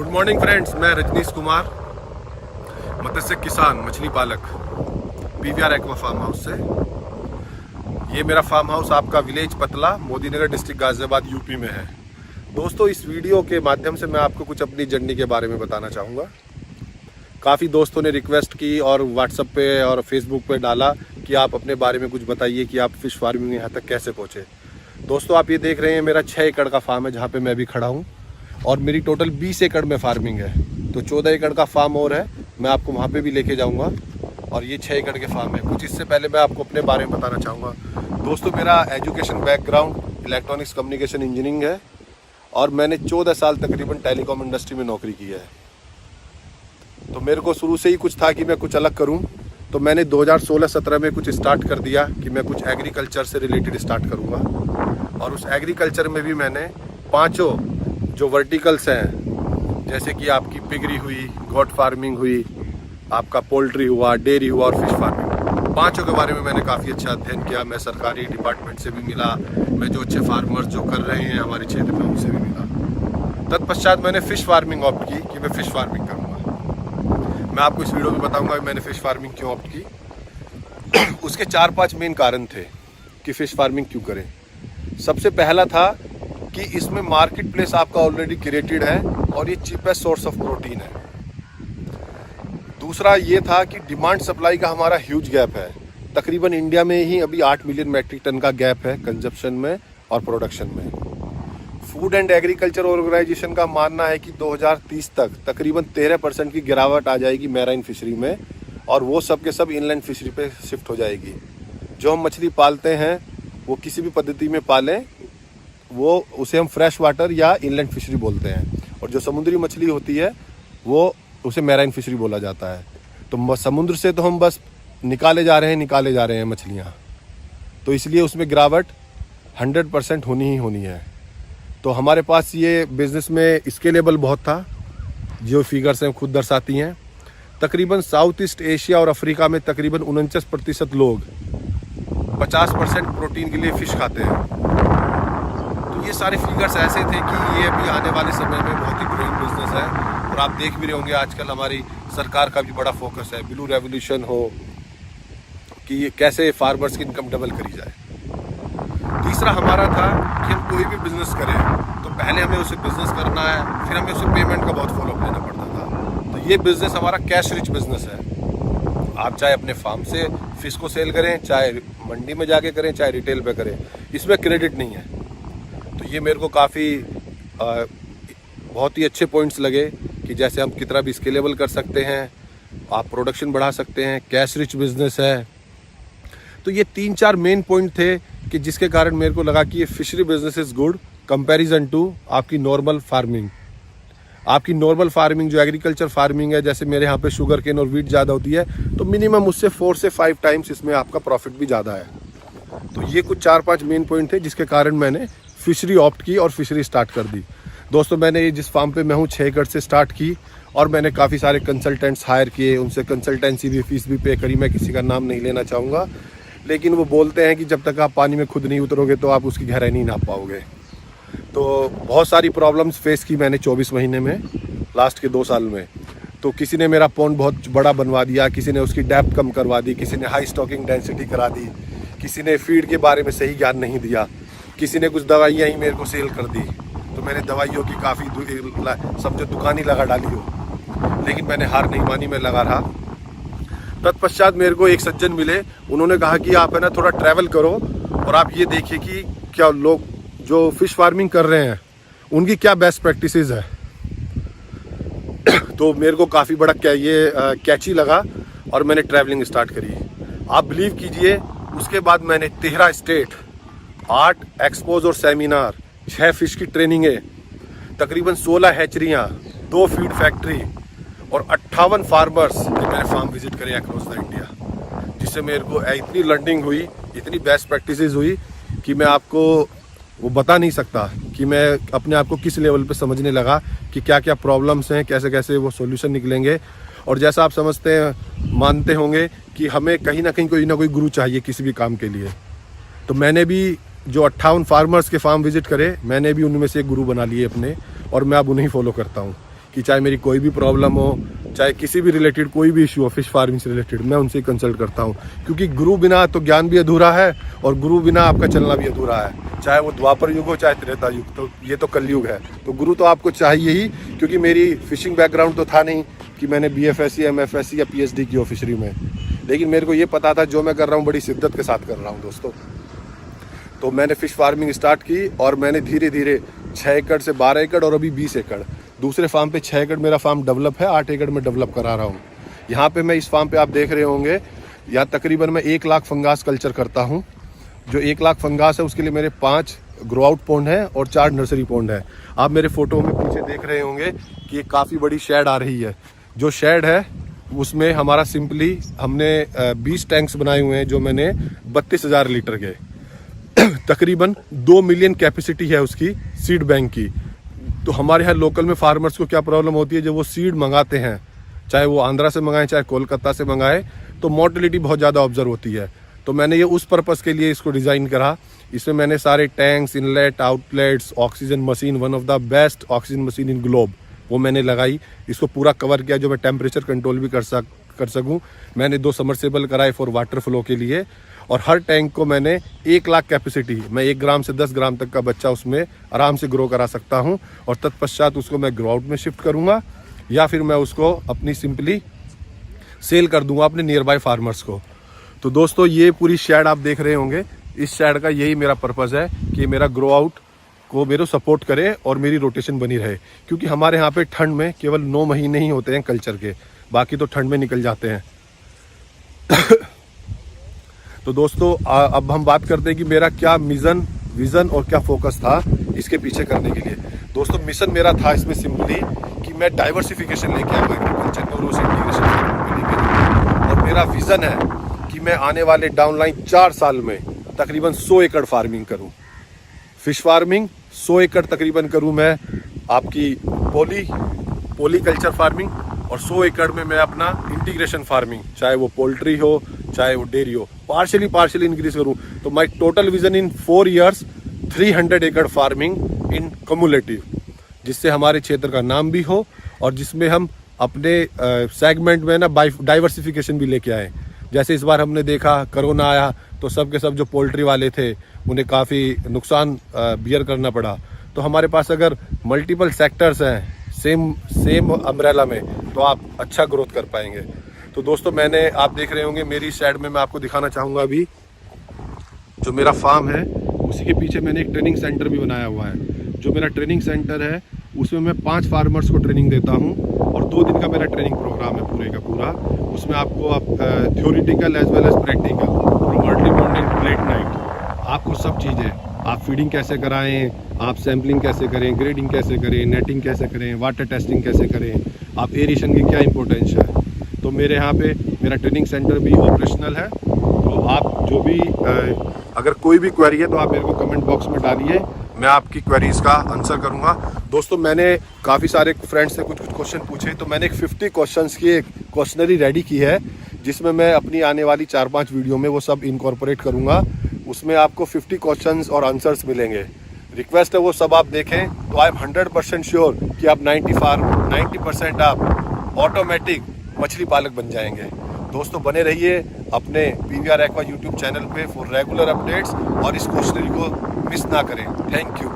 Good morning friends, मैं रजनीश कुमार, मत्स्य किसान, मछली पालक, पीवीआर एक्वा फार्म हाउस से। ये मेरा फार्म हाउस आपका विलेज पतला, मोदीनगर डिस्ट्रिक्ट गाजियाबाद यूपी में है। दोस्तों, इस वीडियो के माध्यम से मैं आपको कुछ अपनी जर्नी के बारे में बताना चाहूँगा। काफ़ी दोस्तों ने रिक्वेस्ट की और व्हाट्सएप पे और फेसबुक पे डाला कि आप अपने बारे में कुछ बताइए कि आप फिश फार्मिंग यहाँ तक कैसे पहुँचे। दोस्तों, आप ये देख रहे हैं मेरा 6 एकड़ का फार्म है जहाँ पे मैं अभी खड़ा हूँ, और मेरी टोटल 20 एकड़ में फार्मिंग है। तो 14 एकड़ का फार्म और है, मैं आपको वहाँ पे भी लेके जाऊँगा। और ये 6 एकड़ के फार्म है। कुछ इससे पहले मैं आपको अपने बारे में बताना चाहूँगा। दोस्तों, मेरा education background electronics communication engineering है, और मैंने 14 साल तकरीबन टेलीकॉम इंडस्ट्री में नौकरी की है। तो मेरे को शुरू से ही कुछ था कि मैं कुछ अलग करूं, तो मैंने 2016-17 में कुछ स्टार्ट कर दिया कि मैं कुछ एग्रीकल्चर से रिलेटेड स्टार्ट करूंगा। और उस एग्रीकल्चर में भी मैंने 5 जो वर्टिकल्स हैं, जैसे कि आपकी पिगरी हुई, गॉट फार्मिंग हुई, आपका पोल्ट्री हुआ, डेयरी हुआ और फिश फार्मिंग, 5 के बारे में मैंने काफ़ी अच्छा अध्ययन किया। मैं सरकारी डिपार्टमेंट से भी मिला, मैं जो अच्छे फार्मर्स जो कर रहे हैं हमारे क्षेत्र में उनसे भी मिला। तत्पश्चात मैंने फ़िश फार्मिंग ऑप्ट की कि मैं फ़िश फार्मिंग करूँगा। मैं आपको इस वीडियो में बताऊंगा कि मैंने फ़िश फार्मिंग क्यों ऑप्ट की। उसके 4-5 मेन कारण थे कि फ़िश फार्मिंग क्यों करें। सबसे पहला था कि इसमें मार्केट प्लेस आपका ऑलरेडी क्रिएटेड है और ये चीपेस्ट सोर्स ऑफ प्रोटीन है। दूसरा ये था कि डिमांड सप्लाई का हमारा ह्यूज गैप है। तकरीबन इंडिया में ही अभी 8 मिलियन मैट्रिक टन का गैप है कंजप्शन में और प्रोडक्शन में। फूड एंड एग्रीकल्चर ऑर्गेनाइजेशन का मानना है कि 2030 तक तकरीबन 13% की गिरावट आ जाएगी मैराइन फिशरी में, और वो सब के सब इनलैंड फिशरी पे शिफ्ट हो जाएगी। जो हम मछली पालते हैं वो किसी भी पद्धति में पालें, वो उसे हम फ्रेश वाटर या इनलैंड फिशरी बोलते हैं, और जो समुद्री मछली होती है वो उसे मैराइन फिशरी बोला जाता है। तो समुद्र से तो हम बस निकाले जा रहे हैं मछलियाँ, तो इसलिए उसमें गिरावट 100% होनी ही होनी है। तो हमारे पास ये बिज़नेस में स्केलेबल बहुत था, जो फिगर्स हैं खुद दर्शाती हैं। तकरीबन साउथ ईस्ट एशिया और अफ्रीका में तकरीबन 49% लोग 50% प्रोटीन के लिए फ़िश खाते हैं। तो ये सारे फिगर्स ऐसे थे कि ये अभी आने वाले समय में बहुत ही ग्रोइंग बिजनेस है। और आप देख भी रहे होंगे आजकल हमारी सरकार का भी बड़ा फोकस है, ब्लू रेवोल्यूशन हो, कि कैसे फार्मर्स की इनकम डबल करी जाए। तीसरा हमारा था कि हम कोई भी बिजनेस करें तो पहले हमें उसे बिजनेस करना है, फिर हमें उसे पेमेंट का बहुत फॉलोअप लेना पड़ता था। तो ये बिजनेस हमारा कैश रिच बिजनेस है। आप चाहे अपने फार्म से फिश को सेल करें, चाहे मंडी में जाके करें, चाहे रिटेल पे करें, इसमें क्रेडिट नहीं है। तो ये मेरे को काफ़ी बहुत ही अच्छे पॉइंट्स लगे कि जैसे हम कितना भी स्केलेबल कर सकते हैं, आप प्रोडक्शन बढ़ा सकते हैं, कैश रिच बिजनेस है। तो ये 3-4 मेन पॉइंट थे कि जिसके कारण मेरे को लगा कि ये fishery business is good comparison to आपकी नॉर्मल फार्मिंग। आपकी नॉर्मल फार्मिंग जो एग्रीकल्चर फार्मिंग है, जैसे मेरे यहाँ पे शुगर केन और वीट ज़्यादा होती है, तो मिनिमम उससे 4 से 5 टाइम्स इसमें आपका प्रॉफिट भी ज़्यादा है। तो ये कुछ 4-5 मेन पॉइंट थे जिसके कारण मैंने फिशरी ऑप्ट की और फिशरी स्टार्ट कर दी। दोस्तों, मैंने जिस फार्म पे मैं हूँ 6 एकड़ से स्टार्ट की, और मैंने काफ़ी सारे कंसल्टेंट्स हायर किए, उनसे कंसल्टेंसी भी फीस भी पे करी। मैं किसी का नाम नहीं लेना चाहूँगा, लेकिन वो बोलते हैं कि जब तक आप पानी में खुद नहीं उतरोगे तो आप उसकी गहराई नहीं नाप पाओगे। तो बहुत सारी प्रॉब्लम्स फेस की मैंने 24 महीने में, लास्ट के 2 साल में। तो किसी ने मेरा पॉन्ड बहुत बड़ा बनवा दिया, किसी ने उसकी डेप्थ कम करवा दी, किसी ने हाई स्टॉकिंग डेंसिटी करा दी, किसी ने फीड के बारे में सही ज्ञान नहीं दिया, किसी ने कुछ दवाइयाँ ही मेरे को सेल कर दी। तो मैंने दवाइयों की काफ़ी समझो दुकान ही लगा डाली हो, लेकिन मैंने हार नहीं मानी, मैं लगा रहा। तत्पश्चात मेरे को एक सज्जन मिले, उन्होंने कहा कि आप है ना थोड़ा ट्रैवल करो और आप ये देखिए कि क्या लोग जो फिश फार्मिंग कर रहे हैं उनकी क्या बेस्ट प्रैक्टिसेस है। तो मेरे को काफ़ी बड़ा कैची लगा और मैंने ट्रैवलिंग स्टार्ट करी। आप बिलीव कीजिए, उसके बाद मैंने 13 स्टेट, 8 एक्सपोज और सेमिनार, 6 फिश की ट्रेनिंगें, तकरीबन 16 हैचरियाँ, 2 फीड फैक्ट्री और 58 फार्मर्स के मैंने फार्म विजिट करे अक्रॉस द इंडिया, जिससे मेरे को इतनी लर्निंग हुई, इतनी बेस्ट प्रैक्टिसेस हुई कि मैं आपको वो बता नहीं सकता कि मैं अपने आप को किस लेवल पे समझने लगा कि क्या क्या प्रॉब्लम्स हैं, कैसे कैसे वो सॉल्यूशन निकलेंगे। और जैसा आप समझते हैं, मानते होंगे कि हमें कहीं ना कहीं कोई ना कोई गुरु चाहिए किसी भी काम के लिए। तो मैंने भी जो 58 फार्मर्स के फार्म विजिट करे, मैंने भी उनमें से एक गुरु बना लिए अपने, और मैं अब उन्हें फॉलो करता हूँ। कि चाहे मेरी कोई भी प्रॉब्लम हो, चाहे किसी भी रिलेटेड कोई भी इशू हो फिश फार्मिंग से रिलेटेड, मैं उनसे कंसल्ट करता हूँ। क्योंकि गुरु बिना तो ज्ञान भी अधूरा है और गुरु बिना आपका चलना भी अधूरा है। चाहे वो द्वापर युग हो चाहे त्रेता युग, तो ये तो कलयुग है, तो गुरु तो आपको चाहिए ही। क्योंकि मेरी फिशिंग बैकग्राउंड तो था नहीं कि मैंने BFSC MFSC या PhD की हो फिशरी में, लेकिन मेरे को ये पता था जो मैं कर रहा हूँ बड़ी शिद्दत के साथ कर रहा हूँ दोस्तों। तो मैंने फ़िश फार्मिंग स्टार्ट की और मैंने धीरे धीरे 6 एकड़ से 12 एकड़ और अभी 20 एकड़, दूसरे फार्म पे 6 एकड़ मेरा फार्म डेवलप है, 8 एकड़ में डेवलप करा रहा हूँ। यहाँ पे मैं इस फार्म पे आप देख रहे होंगे, यहाँ तकरीबन मैं 1 लाख फंगास कल्चर करता हूँ। जो 1 लाख फंगास है उसके लिए मेरे 5 ग्रो आउट पॉन्ड है और 4 नर्सरी पॉन्ड है। आप मेरे फोटो में पीछे देख रहे होंगे कि एक काफ़ी बड़ी शेड आ रही है। जो शेड है उसमें हमारा सिंपली हमने 20 टैंक्स बनाए हुए हैं, जो मैंने 32,000 लीटर के तकरीबन 2 मिलियन कैपेसिटी है उसकी सीड बैंक की। तो हमारे यहाँ लोकल में फार्मर्स को क्या प्रॉब्लम होती है, जब वो सीड मंगाते हैं, चाहे वो आंध्रा से मंगाएं चाहे कोलकाता से मंगाएं, तो मोर्टेलिटी बहुत ज़्यादा ऑब्जर्व होती है। तो मैंने ये उस पर्पज़ के लिए इसको डिज़ाइन करा। इसमें मैंने सारे tanks, inlet, outlets, oxygen machine, one of the best oxygen machine in globe, वो मैंने लगाई। इसको पूरा कवर किया जो मैं टेम्परेचर कंट्रोल भी कर सकूं। मैंने 2 सबमर्सिबल कराए फॉर वाटर फ्लो के लिए, और हर टैंक को मैंने 1 लाख कैपेसिटी, मैं 1 ग्राम से 10 ग्राम तक का बच्चा उसमें आराम से ग्रो करा सकता हूं। और तत्पश्चात उसको मैं ग्रो आउट में शिफ्ट करूंगा या फिर मैं उसको अपनी सिंपली सेल कर दूंगा अपने नियर बाय फार्मर्स को। तो दोस्तों ये पूरी शेड आप देख रहे होंगे, इस शेड का यही मेरा पर्पज़ है कि मेरा ग्रो आउट को मेरे सपोर्ट करे और मेरी रोटेशन बनी रहे। क्योंकि हमारे यहाँ पे ठंड में केवल 9 महीने ही होते हैं कल्चर के, बाकी तो ठंड में निकल जाते हैं। तो दोस्तों अब हम बात करते हैं कि मेरा क्या विज़न और क्या फोकस था इसके पीछे करने के लिए। दोस्तों मिशन मेरा था इसमें सिंपली कि मैं डाइवर्सिफिकेशन लेके आऊँ एग्रीकल्चर में और उसे इंटीग्रेशन लेके, और मेरा विज़न है कि मैं आने वाले डाउनलाइन 4 साल में तकरीबन 100 एकड़ फार्मिंग करूं। फिश फार्मिंग 100 एकड़ तकरीबन करूं मैं, आपकी पोली कल्चर फार्मिंग, और 100 एकड़ में मैं अपना इंटीग्रेशन फार्मिंग, चाहे वो पोल्ट्री हो चाहे वो डेयरी हो, पार्शियली इंक्रीज करूं। तो my total vision in 4 years 300 एकड़ फार्मिंग इन कम्युलेटिव, जिससे हमारे क्षेत्र का नाम भी हो और जिसमें हम अपने सेगमेंट में ना डाइवर्सिफिकेशन भी लेके आए। जैसे इस बार हमने देखा कोरोना आया तो सब के सब जो पोल्ट्री वाले थे उन्हें काफ़ी नुकसान बियर करना पड़ा। तो हमारे पास अगर मल्टीपल सेक्टर्स हैं सेम अम्ब्रेला में, तो आप अच्छा ग्रोथ कर पाएंगे। तो दोस्तों मैंने, आप देख रहे होंगे मेरी साइड में, मैं आपको दिखाना चाहूँगा अभी जो मेरा फार्म है उसी के पीछे मैंने एक ट्रेनिंग सेंटर भी बनाया हुआ है। जो मेरा ट्रेनिंग सेंटर है उसमें मैं 5 फार्मर्स को ट्रेनिंग देता हूँ और 2 दिन का मेरा ट्रेनिंग प्रोग्राम है पूरे का पूरा। उसमें आपको theoretical as well as practical, from early morning to late night, आपको सब चीज़ें, आप फीडिंग कैसे कराएं, आप सैम्पलिंग कैसे करें, ग्रेडिंग कैसे करें, नेटिंग कैसे करें, वाटर टेस्टिंग कैसे करें, आप एरिएशन की क्या इंपॉर्टेंस है। तो मेरे यहाँ पे मेरा ट्रेनिंग सेंटर भी ऑपरेशनल है। तो आप जो भी अगर कोई भी क्वेरी है तो आप मेरे को कमेंट बॉक्स में डालिए, मैं आपकी क्वेरीज का आंसर करूंगा। दोस्तों मैंने काफ़ी सारे फ्रेंड्स से कुछ क्वेश्चन पूछे, तो मैंने एक 50 क्वेश्चंस की एक क्वेश्चनरी रेडी की है, जिसमें मैं अपनी आने वाली 4-5 वीडियो में वो सब इनकॉर्पोरेट करूंगा। उसमें आपको 50 क्वेश्चंस और आंसर्स मिलेंगे। रिक्वेस्ट है वो सब आप देखें, तो आई एम 100% श्योर कि आप 90% आप ऑटोमेटिक मछली पालक बन जाएंगे। दोस्तों बने रहिए अपने PVR Aqua यूट्यूब चैनल पे फॉर रेगुलर अपडेट्स, और इस क्वेश्चनरी को मिस ना करें। Thank you.